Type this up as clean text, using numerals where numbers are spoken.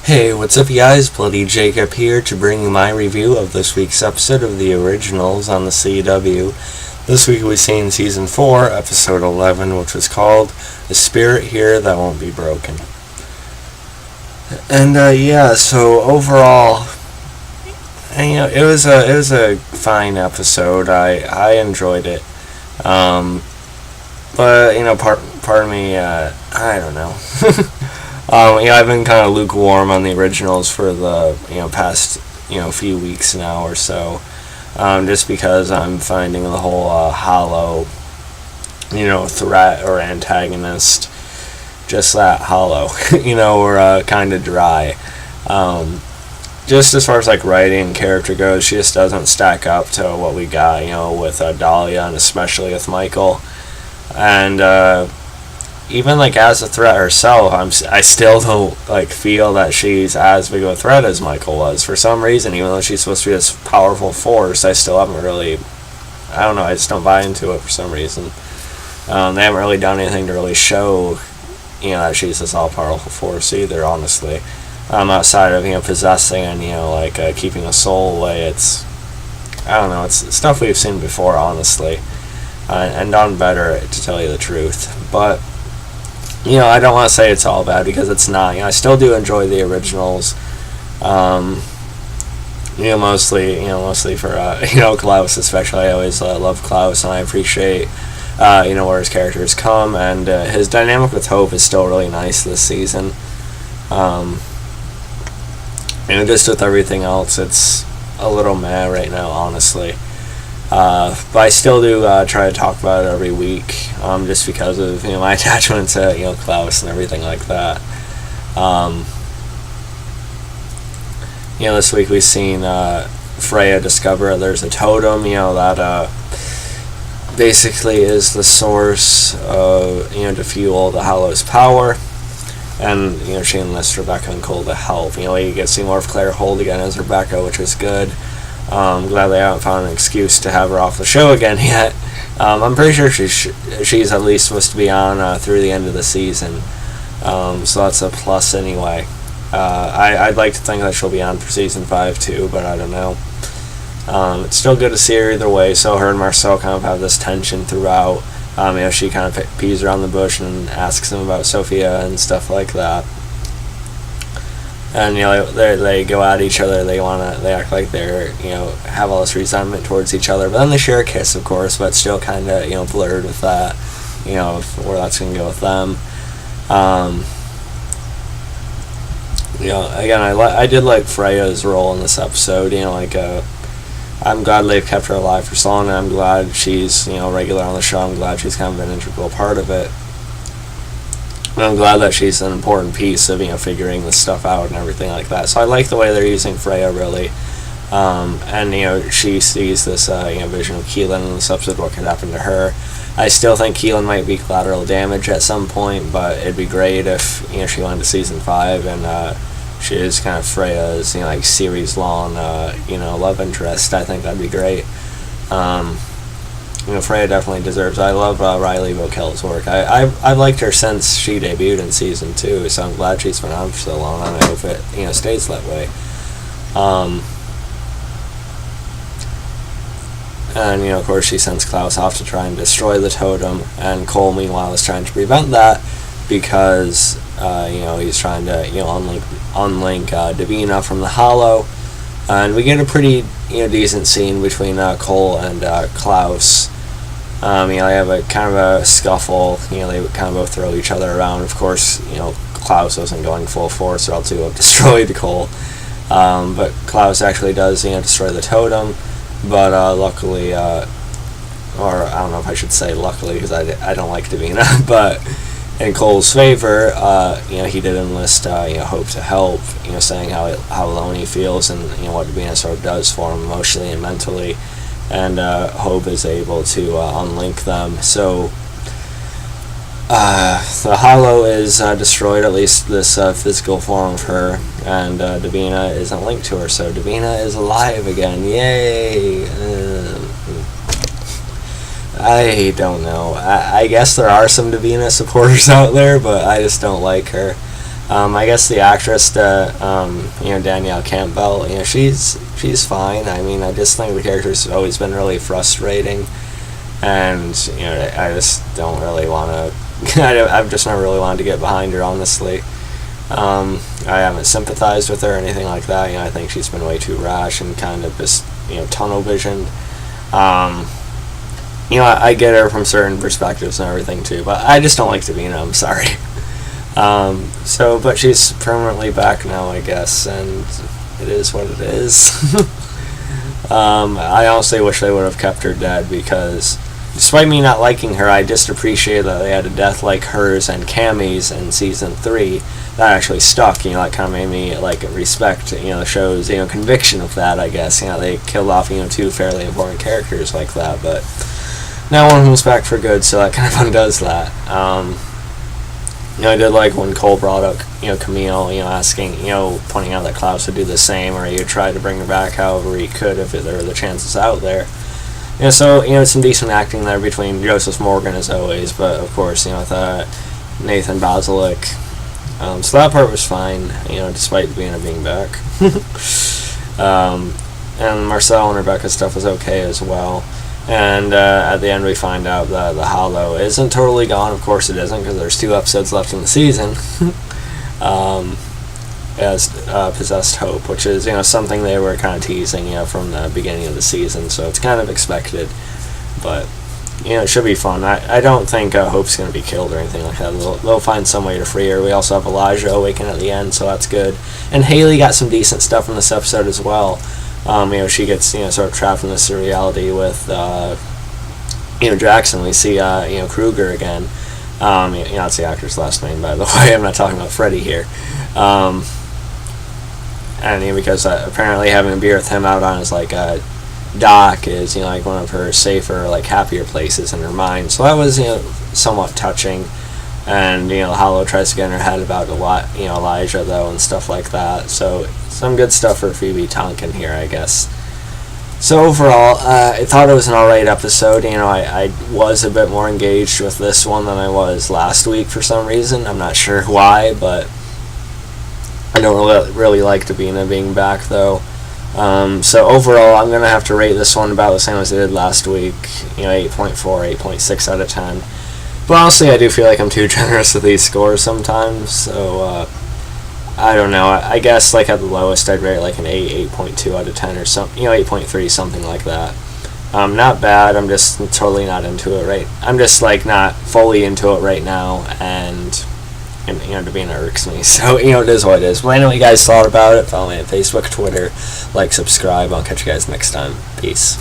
Hey, what's up, you guys? Bloody Jacob here to bring you my review of this week's episode of The Originals on the CW. This week we've seen Season 4, Episode 11, which was called The Spirit Here That Won't Be Broken. And, so overall, it was a fine episode. I enjoyed it. But, part of me, I don't know. I've been kind of lukewarm on the originals for the past few weeks now or so, just because I'm finding the whole hollow threat or antagonist just that hollow, or kind of dry. Just as far as like writing and character goes, she just doesn't stack up to what we got with Dahlia, and especially with Michael. And even like as a threat herself, I still don't feel that she's as big of a threat as Michael was. For some reason, even though she's supposed to be this powerful force, I still haven't really, I just don't buy into it for some reason. They haven't really done anything to really show that she's this all-powerful force either, honestly. Outside of possessing and keeping a soul away. It's stuff we've seen before, honestly, and done better, to tell you the truth. But I don't want to say it's all bad, because it's not. I still do enjoy the originals. Mostly for Klaus, especially. I always love Klaus, and I appreciate where his characters come, and his dynamic with Hope is still really nice this season. Just with everything else, it's a little meh right now, honestly. But I still do try to talk about it every week, just because of my attachment to Klaus and everything like that. This week we've seen Freya discover there's a totem, that basically is the source of to fuel the Hollow's power. And she enlists Rebekah and Kol to help. You get to see more of Claire Holt again as Rebekah, which is good. I'm glad they haven't found an excuse to have her off the show again yet. I'm pretty sure she's at least supposed to be on through the end of the season, so that's a plus anyway. I'd like to think that she'll be on for season 5 too, but I don't know. It's still good to see her either way. So her and Marcel kind of have this tension throughout. She kind of pees around the bush and asks him about Sophia and stuff like that. And they go at each other. They act like they're have all this resentment towards each other. But then they share a kiss, of course, but still kind of blurred with that. Where that's gonna go with them. Again, I did like Freya's role in this episode. I'm glad they've kept her alive for so long, and I'm glad she's regular on the show. I'm glad she's kind of an integral part of it. And I'm glad that she's an important piece of figuring this stuff out and everything like that. So I like the way they're using Freya, really. And she sees this vision of Keelan in this episode, what could happen to her. I still think Keelan might be collateral damage at some point, but it'd be great if she went to season 5 and she is kind of Freya's series long love interest. I think that'd be great. Freya definitely deserves it. I love Riley Vokell's work. I've liked her since she debuted in season 2, so I'm glad she's been on for so long, and I hope it stays that way. And of course she sends Klaus off to try and destroy the totem, and Kol meanwhile is trying to prevent that, because he's trying to unlink Davina from the Hollow. And we get a pretty decent scene between Kol and Klaus. They have a kind of a scuffle. They kind of both throw each other around. Of course, Klaus wasn't going full force, or else he would have destroyed Kol. But Klaus actually does destroy the totem. But luckily, or I don't know if I should say luckily, because I don't like Davina, but in Kol's favor, he did enlist Hope to help, saying how alone he feels, and what Davina sort of does for him emotionally and mentally, and Hope is able to unlink them. So the Hollow is destroyed, at least this physical form of her, and Davina isn't linked to her, so Davina is alive again. Yay! I don't know. I guess there are some Davina supporters out there, but I just don't like her. I guess the actress, Danielle Campbell, she's fine. I mean, I just think the character's always been really frustrating, and I just don't really want to. I've just not really wanted to get behind her, honestly. I haven't sympathized with her or anything like that. I think she's been way too rash and kind of just tunnel visioned. I get her from certain perspectives and everything too, but I just don't like Davina. I'm sorry. But she's permanently back now, I guess, and it is what it is. I honestly wish they would have kept her dead, because despite me not liking her, I just appreciate that they had a death like hers and Cammy's in season 3 that actually stuck. That kind of made me respect the show's conviction of that. I guess they killed off 2 fairly important characters like that, but now one of them's back for good, so that kind of undoes that. I did like when Kol brought up, Camille, asking, pointing out that Klaus would do the same, or he would try to bring her back however he could if there were the chances out there. Some decent acting there between Joseph Morgan as always, but of course, with Nathan Basilic. So that part was fine, despite Davina being back. And Marcel and Rebekah's stuff was okay as well. And at the end we find out that the Hollow isn't totally gone. Of course it isn't, because there's 2 episodes left in the season. As Possessed Hope, which is something they were kind of teasing from the beginning of the season, so it's kind of expected. But it should be fun. I don't think Hope's going to be killed or anything like that. They'll find some way to free her. We also have Elijah awaken at the end, so that's good. And Hayley got some decent stuff in this episode as well. She gets sort of trapped in this reality with Jackson. We see Kruger again. That's the actor's last name, by the way. I'm not talking about Freddie here. And because apparently having a beer with him out on his dock is one of her safer, happier places in her mind. So that was somewhat touching. And Hollow tries to get in her head about Elijah though and stuff like that. So some good stuff for Phoebe Tonkin here, I guess. So overall, I thought it was an alright episode. I was a bit more engaged with this one than I was last week for some reason. I'm not sure why, but I don't really like Davina being back though. So overall, I'm gonna have to rate this one about the same as I did last week. 8.4, 8.6 out of 10. But honestly, I do feel like I'm too generous with these scores sometimes. So I don't know. I guess at the lowest, I'd rate an 8, 8.2 out of 10 or something. 8.3, something like that. Not bad. I'm just totally not into it right. I'm just not fully into it right now, and Davina irks me. So it is what it is. Let me know what you guys thought about it. Follow me on Facebook, Twitter, subscribe. I'll catch you guys next time. Peace.